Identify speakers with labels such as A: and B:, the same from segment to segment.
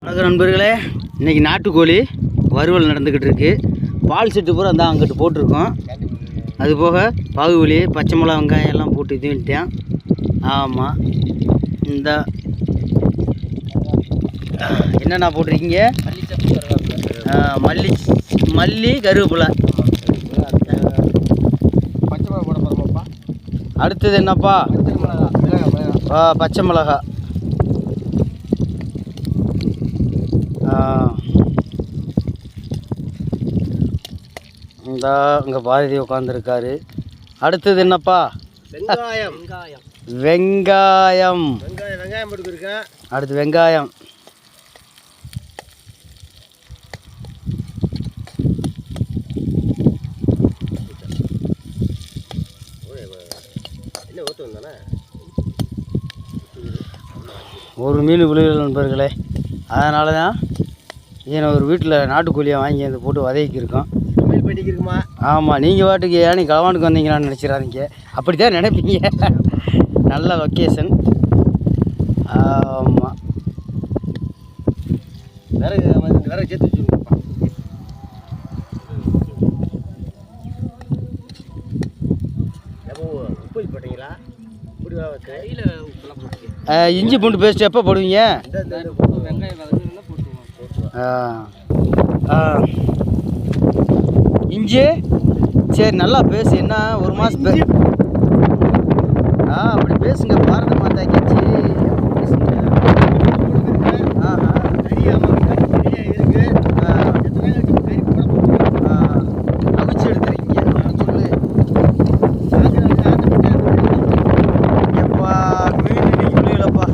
A: வணக்கம் நண்பர்களே, இன்றைக்கி நாட்டுக்கோழி வறுவல் நடந்துக்கிட்டு இருக்குது. பால் செட்டு பூரா அந்த அங்கிட்டு போட்டிருக்கோம். அதுபோக பாகுவலி, பச்சை மிளகா, வெங்காயம் எல்லாம் போட்டு இது பண்ணிட்டேன். ஆமாம், இந்த என்னென்ன போட்டிருக்கீங்க? மல்லி கருவேப்பிலை.
B: பச்சை மிளகா போட போகிறோமாப்பா.
A: அடுத்தது என்னப்பா? பச்சை மிளகா. இந்த இங்கே பாரதி உட்காந்துருக்காரு. அடுத்தது என்னப்பா?
B: வெங்காயம்.
A: வெங்காயம்
B: வெங்காயம் போட்டுருக்கேன்.
A: அடுத்து வெங்காயம். ஒரு மீன் விழுகல் நண்பர்களே, அதனால தான் இதை ஒரு வீட்டில் நாட்டுக்கோழியாக வாங்கி வந்து போட்டு வதக்கியிருக்கோம்.
B: சமையல் பண்ணிக்கிருக்குமா?
A: ஆமாம், நீங்கள் வாட்டுக்கு ஏன் களவானுக்கு வந்தீங்களான்னு நினச்சிடாதீங்க. அப்படி தான் நினைப்பீங்க. நல்ல லொக்கேஷன். ஆமாம்,
B: விறகு சேர்த்து வச்சுருங்கப்பா. உப்பு போட்டீங்களா? கையில் உப்புலாம் போட்டு
A: இஞ்சி பூண்டு பேஸ்ட் எப்போ போடுவீங்க? இஞ்சி சரி, நல்லா பேசு. என்ன ஒரு மாதம் அப்படி பேசுங்க. பாரத மாதா கேச்சு பேசுங்க. அவிச்சு எடுத்துருக்கீங்க. சொல்லு. எப்பா மீன் இன்னைக்கு முடியலப்பா.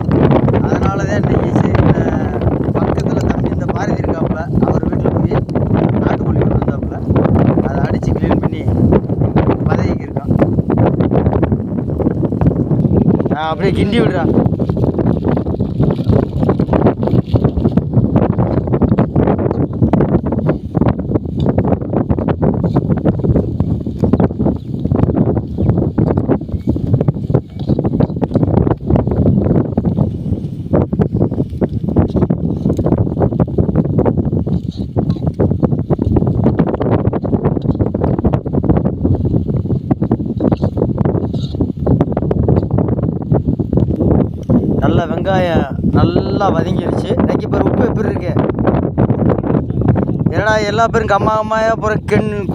A: அதனால தான் இன்னைக்கு சரி பக்கத்தில் தம்பி இந்த பாரதி இருக்காப்புல, அவர் வீட்டில் போய் நாட்டுக்கோழி கொண்டு வந்தாப்புல, அதை அடித்து க்ளீன் பண்ணி பதவிக்கு இருக்கான். அப்படியே கிண்டி விடுறா. நல்லா வெங்காயம் நல்லா வதங்கிடுச்சு. இன்னைக்கு இப்போ உப்பு எப்படி இருக்கு? ஏன்னா எல்லா பேரும் கம்மாயாக அப்புறம்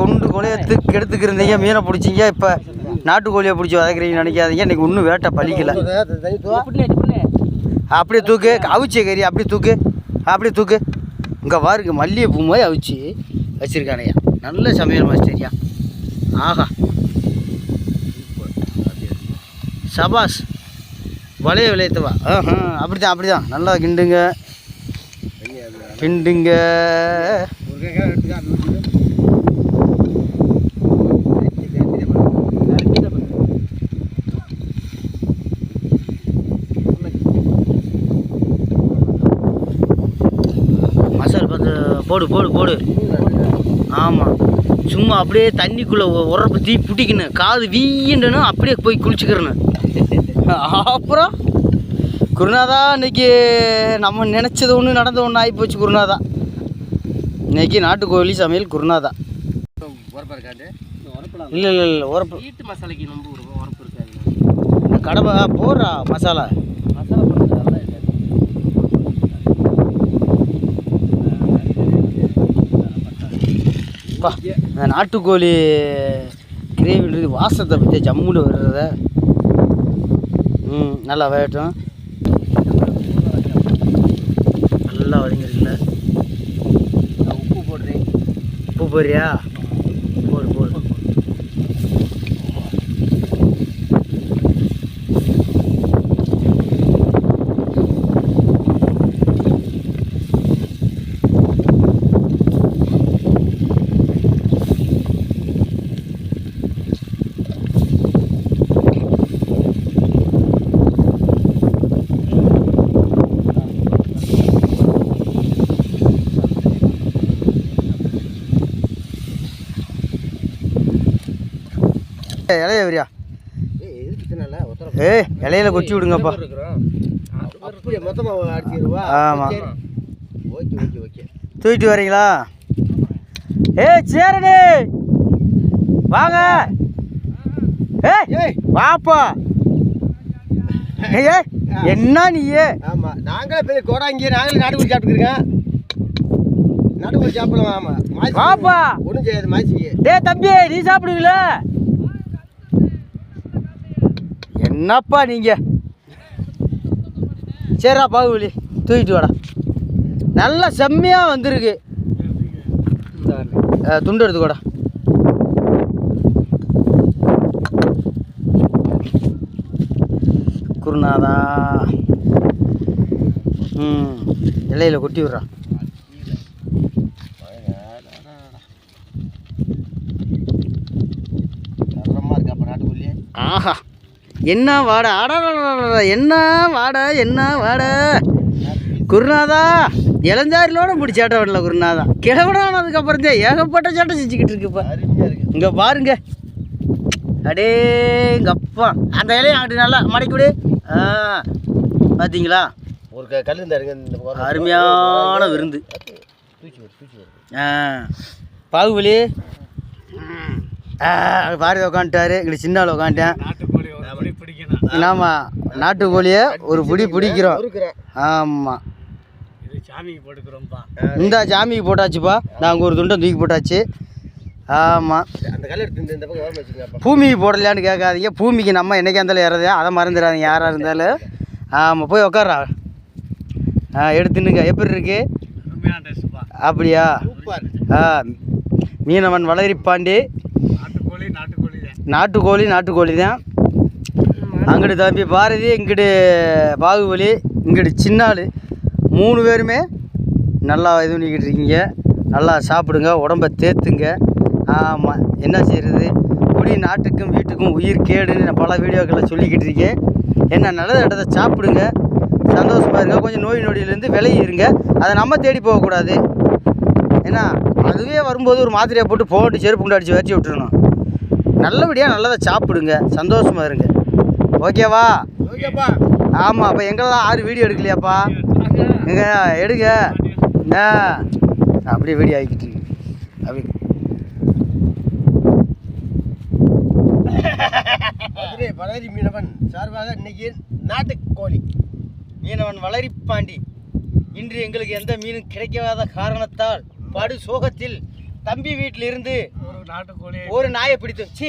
A: கொண்டு கொலையை கெடுத்துக்கிருந்தீங்க, மீனை பிடிச்சிங்க. இப்போ நாட்டுக்கோழியை பிடிச்சி வதக்குறீங்கன்னு நினைக்காதீங்க. இன்றைக்கி இன்னும் வேட்டை பழிக்கலை. அப்படியே தூக்கு. அவிச்ச கறி அப்படியே தூக்கு. அப்படியே தூக்கு. இங்கே பாருங்க, மல்லிகைப்பூ மாதிரி அவிச்சு வச்சுருக்கானையா. நல்ல சமையல் மாஸ்டரியா. ஆஹா, சபாஸ். வளைய விளையத்துவா. அப்படிதான் நல்லா கிண்டுங்க. மசாலா பார்த்து போடு. ஆமாம், சும்மா அப்படியே தண்ணிக்குள்ளே உரப்பு தீ பிடிக்கணும். காது வீண்டனும் அப்படியே போய் குளிச்சுக்கிறணும். அப்புறம் குருநாதா, இன்னைக்கு நம்ம நினச்சது ஒன்று நடந்த ஒன்று ஆகிப்போச்சு குருநாதா. இன்னைக்கு நாட்டுக்கோழி சமையல் குருநாதா. இல்லை உரப்பு
B: வீட்டு மசாலாக்கு ரொம்ப உரப்பு இருக்காது.
A: இந்த கடமை போடுறா மசாலா. இந்த நாட்டுக்கோழி கிரேவி வாசத்தை பற்றி ஜம்முன்னு வர்றத. நல்லா வேகட்டும். நல்லா வதங்கிருக்குல்ல.
B: உப்பு போடுறேன்.
A: உப்பு போடுறியா? போடு. இலைய வரியா? இலையில கொச்சி விடுங்கப்பா.
B: மொத்தமாக அடிச்சிருவா.
A: ஆமாம்,
B: ஓகே ஓகே ஓகே.
A: தூக்கிட்டு வரீங்களா? சேரணி வாங்க.
B: ஏய்
A: வாப்பா. ஏய் என்ன நீயே?
B: ஆமாம், நாங்களே பெரிய கோடாங்க, நாங்களே நாட்டுக்கோழி சாப்பிட்டுருக்கேன். நாட்டுக்கோழி சாப்பிடலாம். ஆமாம்
A: வாப்பா.
B: ஒன்றும் செய்யாது மாசிக்கு.
A: தம்பி நீ சாப்பிடுவீங்களா? என்னப்பா நீங்க? சரிடா பாகுபலி தூக்கிட்டு வாடா. நல்லா செம்மையாக வந்திருக்கு. துண்டு எடுத்துக்கோடா. குருநாதா. இலையில கொட்டி விட்றா. ஆஹா என்ன வாடை! ஆடா என்ன வாடை, என்ன வாடை! குருநாதா இளஞ்சாரிலோட இப்படி சேட்டை வரல குருநாதா. கிழவனானதுக்கப்புறம் தான் ஏகப்பட்ட சேட்டை செஞ்சுக்கிட்டு இருக்குப்பா. இங்கே பாருங்க. அடே எங்கள் அப்பா அந்த இலையை அங்கிட்டு நல்லா மடக்கி விடு. பார்த்தீங்களா?
B: ஒரு கல் இருந்தாருங்க.
A: அருமையான விருந்து. பாகுபலி பாரதி உட்காந்துட்டாரு. இங்கிட்டு சின்ன ஆள் உட்காந்துட்டேன். ஆமாம், நாட்டுக்கோழியை ஒரு பிடி பிடிக்கிறோம். ஆமாம்,
B: சாமிக்கு போட்டுக்கிறோம்ப்பா.
A: இந்த சாமிக்கு போட்டாச்சுப்பா. நாங்கள் ஒரு துண்டை தூக்கி போட்டாச்சு. ஆமாம்,
B: அந்த கல் எடுத்து இந்த பக்கம் ஓரமாக வச்சுக்கோங்க.
A: பூமிக்கு போடலையான்னு கேட்காதீங்க. பூமிக்கு நம்ம என்னைக்கா இருந்தாலும் ஏறது, அதை மறந்துடாதீங்க யாராக இருந்தாலும். ஆமாம், போய் உட்கார்றா. எடுத்துனுங்க. எப்படி இருக்கு? அப்படியா? மீனவன் வளரிப்பாண்டி. நாட்டுக்கோழி தான். அங்கிட்டு தம்பி பாரதி, இங்கிட்டு பாகுபலி, இங்கிட்டு சின்னாள். 3 பேருமே நல்லா இது பண்ணிக்கிட்டு இருக்கீங்க. நல்லா சாப்பிடுங்க, உடம்பை தேத்துங்க. ஆமாம், என்ன செய்கிறது? குடி நாட்டுக்கும் வீட்டுக்கும் உயிர் கேடுன்னு நான் பல வீடியோக்களில் சொல்லிக்கிட்டு இருக்கேன். என்ன நல்லது இடத்த சாப்பிடுங்க, சந்தோஷமாக இருங்க. கொஞ்சம் நோய் நொடியிலேருந்து விலகி இருங்க. அதை நம்ம தேடி போகக்கூடாது. ஏன்னா அதுவே வரும்போது ஒரு மாத்திரையை போட்டு செருப்பு உண்டாடிச்சு வச்சு விட்டுருணும். நல்லபடியாக நல்லதை சாப்பிடுங்க, சந்தோஷமாக இருங்க. ஓகேவா?
B: ஓகேப்பா.
A: ஆமாம், அப்போ எங்களெல்லாம் 6 வீடியோ எடுக்கலையாப்பா? எங்க எடுங்க. அப்படியே வீடியோ ஆகிக்கிட்டு இருக்கு. அப்படி
B: வளரி மீனவன் சார்பாக இன்னைக்கு நாட்டுக்கோழி
A: மீனவன் வளரிப்பாண்டி. இன்று எங்களுக்கு எந்த மீனும் கிடைக்காத காரணத்தால் படு சோகத்தில் தம்பி வீட்டிலிருந்து ஒரு நாயை பிடித்து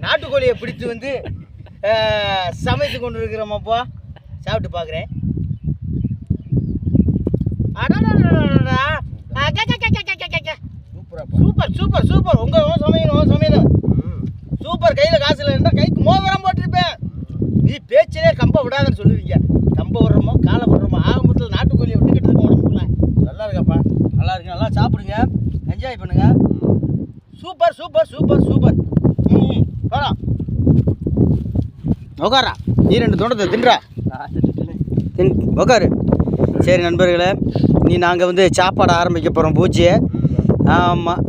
A: நாட்டுக்கோழியை பிடித்து வந்து சமைத்து கொண்டு இருக்கிறோமாப்பா. சாப்பிட்டு பார்க்குறேன். Super super super. உங்கள் சமையல் சூப்பர். கையில் காசு இல்லை இருந்தால் கைக்கு மோதிரம் போட்டிருப்பேன். நீ பேச்சிலே கம்பை விடாதுன்னு சொல்லுவீங்க. கம்பை விடுறோமோ காலை விடுறோமோ ஆகமத்தில் நாட்டுக்கோழியை விட்டுக்கிட்டு இருக்க உடம்புக்குள்ள. நல்லா இருக்கப்பா. நல்லா இருக்கு. நல்லா சாப்பிடுங்க, என்ஜாய் பண்ணுங்க. Super super super super. வரா உக்காரா. நீ 2 தோட்டத்தை தின்றா உக்காரு. சரி நண்பர்களே, நீ நாங்கள் வந்து சாப்பாடு ஆரம்பிக்க போகிறோம் பூஜையை. ஆமாம்,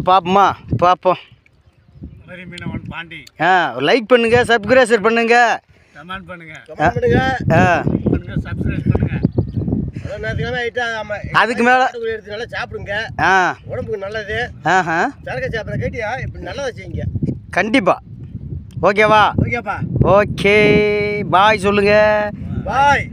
A: பார்ப்போமா? பார்ப்போம். லைக் பண்ணுங்க, சப்ஸ்கிரைப் பண்ணுங்க,
B: கமெண்ட் பண்ணுங்க.
A: அதுக்கு மேலே
B: நல்லா சாப்பிடுங்க, உடம்புக்கு நல்லது. சரக்கு சாப்பிட்ற கேட்டியா இப்படி நல்லதை செய்யுங்க
A: கண்டிப்பாக. ஓகேவா?
B: ஓகேப்பா.
A: ஓகே, பாய் சொல்லுங்க.
B: பாய்.